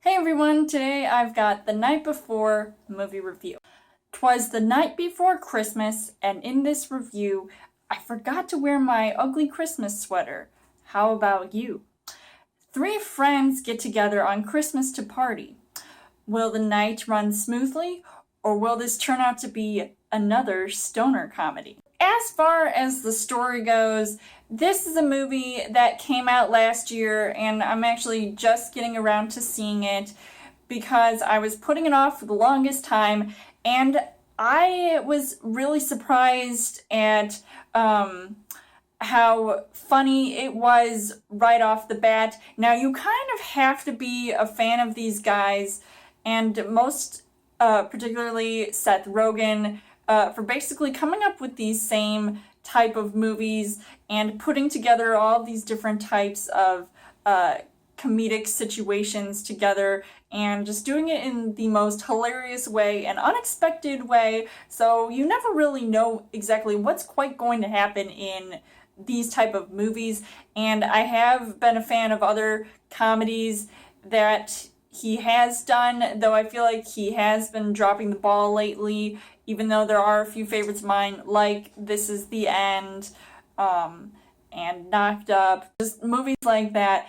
Hey everyone, today I've got The Night Before movie review. 'Twas the night before Christmas, and in this review, I forgot to wear my ugly Christmas sweater. How about you? Three friends get together on Christmas to party. Will the night run smoothly, or will this turn out to be another stoner comedy? As far as the story goes, this is a movie that came out last year, and I'm actually just getting around to seeing it because I was putting it off for the longest time, and I was really surprised at how funny it was right off the bat. Now, you kind of have to be a fan of these guys, and most particularly Seth Rogen, for basically coming up with these same type of movies and putting together all these different types of comedic situations together and just doing it in the most hilarious way and unexpected way, so you never really know exactly what's quite going to happen in these type of movies. And I have been a fan of other comedies that he has done, though I feel like he has been dropping the ball lately, even though there are a few favorites of mine, like This Is the End, and Knocked Up, just movies like that.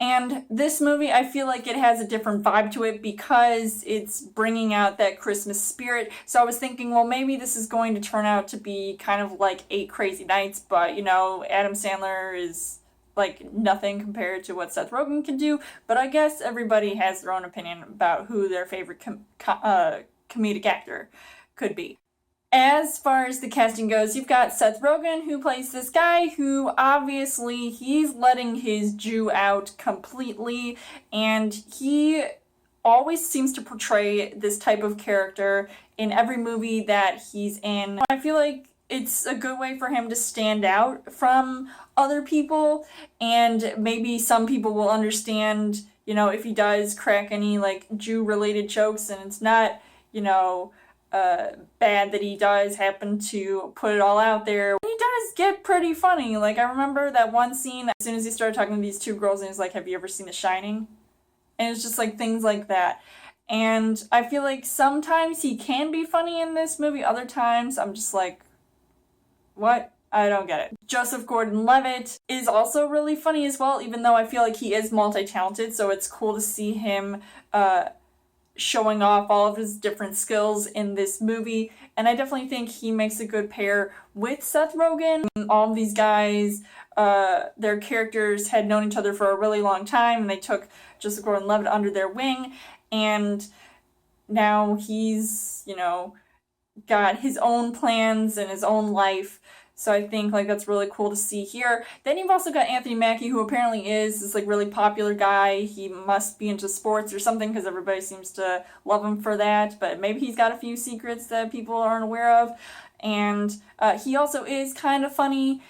And this movie, I feel like it has a different vibe to it because it's bringing out that Christmas spirit. So I was thinking, well, maybe this is going to turn out to be kind of like Eight Crazy Nights, but Adam Sandler is like nothing compared to what Seth Rogen can do. But I guess everybody has their own opinion about who their favorite comedic actor could be. As far as the casting goes, you've got Seth Rogen, who plays this guy who obviously he's letting his Jew out completely, and he always seems to portray this type of character in every movie that he's in. I feel like it's a good way for him to stand out from other people, and maybe some people will understand, if he does crack any like Jew-related jokes, and it's not, bad that he does happen to put it all out there. He does get pretty funny. Like, I remember that one scene as soon as he started talking to these two girls and he was like, have you ever seen The Shining? And it's just like things like that. And I feel like sometimes he can be funny in this movie, other times I'm just like, what? I don't get it. Joseph Gordon-Levitt is also really funny as well, even though I feel like he is multi-talented, so it's cool to see him showing off all of his different skills in this movie, and I definitely think he makes a good pair with Seth Rogen. All of these guys, their characters had known each other for a really long time, and they took Joseph Gordon-Levitt under their wing, and now he's, got his own plans and his own life. So I think like that's really cool to see here. Then you've also got Anthony Mackie, who apparently is this like really popular guy. He must be into sports or something because everybody seems to love him for that. But maybe he's got a few secrets that people aren't aware of. And he also is kind of funny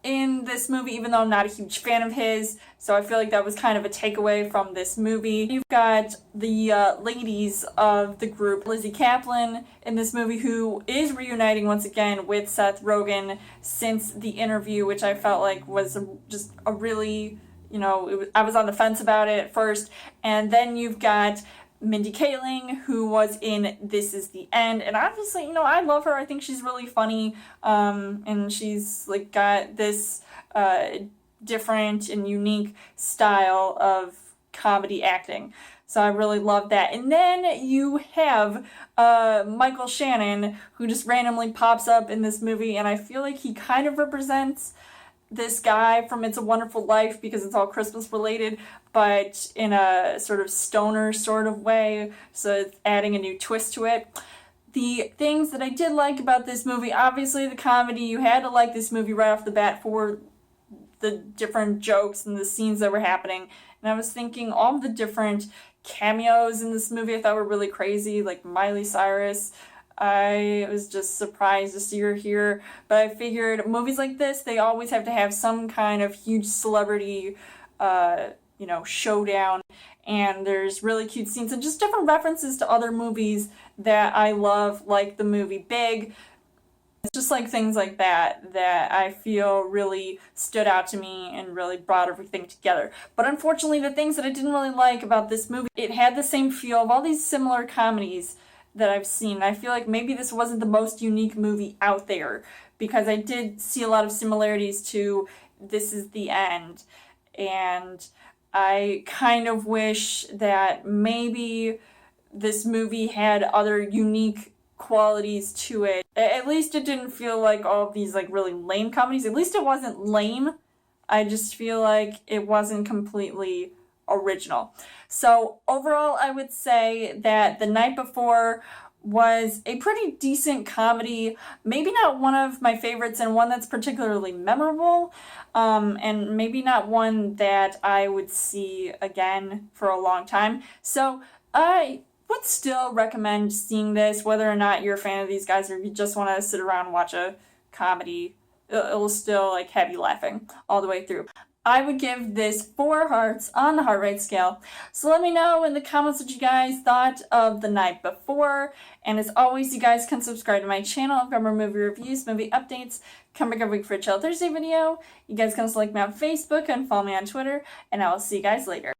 in this movie, even though I'm not a huge fan of his. So I feel like that was kind of a takeaway from this movie. You've got the ladies of the group, Lizzy Caplan in this movie, who is reuniting once again with Seth Rogen since The Interview, which I felt like was just a really, I was on the fence about it at first. And then you've got Mindy Kaling, who was in This Is the End, and obviously, I love her. I think she's really funny, and she's like got this different and unique style of comedy acting. So I really love that. And then you have Michael Shannon, who just randomly pops up in this movie, and I feel like he kind of represents this guy from It's a Wonderful Life because it's all Christmas related, but in a sort of stoner sort of way, so it's adding a new twist to it. The things that I did like about this movie, obviously the comedy, you had to like this movie right off the bat for the different jokes and the scenes that were happening. And I was thinking all the different cameos in this movie I thought were really crazy, like Miley Cyrus. I was just surprised to see her here, but I figured movies like this, they always have to have some kind of huge celebrity, showdown, and there's really cute scenes and just different references to other movies that I love, like the movie Big. It's just like things like that that I feel really stood out to me and really brought everything together. But unfortunately, the things that I didn't really like about this movie, it had the same feel of all these similar comedies that I've seen. I feel like maybe this wasn't the most unique movie out there, because I did see a lot of similarities to This Is the End. And I kind of wish that maybe this movie had other unique qualities to it. At least it didn't feel like all of these like really lame comedies. At least it wasn't lame. I just feel like it wasn't completely original. So overall, I would say that The Night Before was a pretty decent comedy, maybe not one of my favorites and one that's particularly memorable, and maybe not one that I would see again for a long time. So I would still recommend seeing this, whether or not you're a fan of these guys or if you just want to sit around and watch a comedy. It'll still like have you laughing all the way through. I would give this 4 hearts on the heart rate scale. So let me know in the comments what you guys thought of The Night Before. And as always, you guys can subscribe to my channel for more movie reviews, movie updates. Come back every week for a Chill Thursday video. You guys can also like me on Facebook and follow me on Twitter. And I will see you guys later.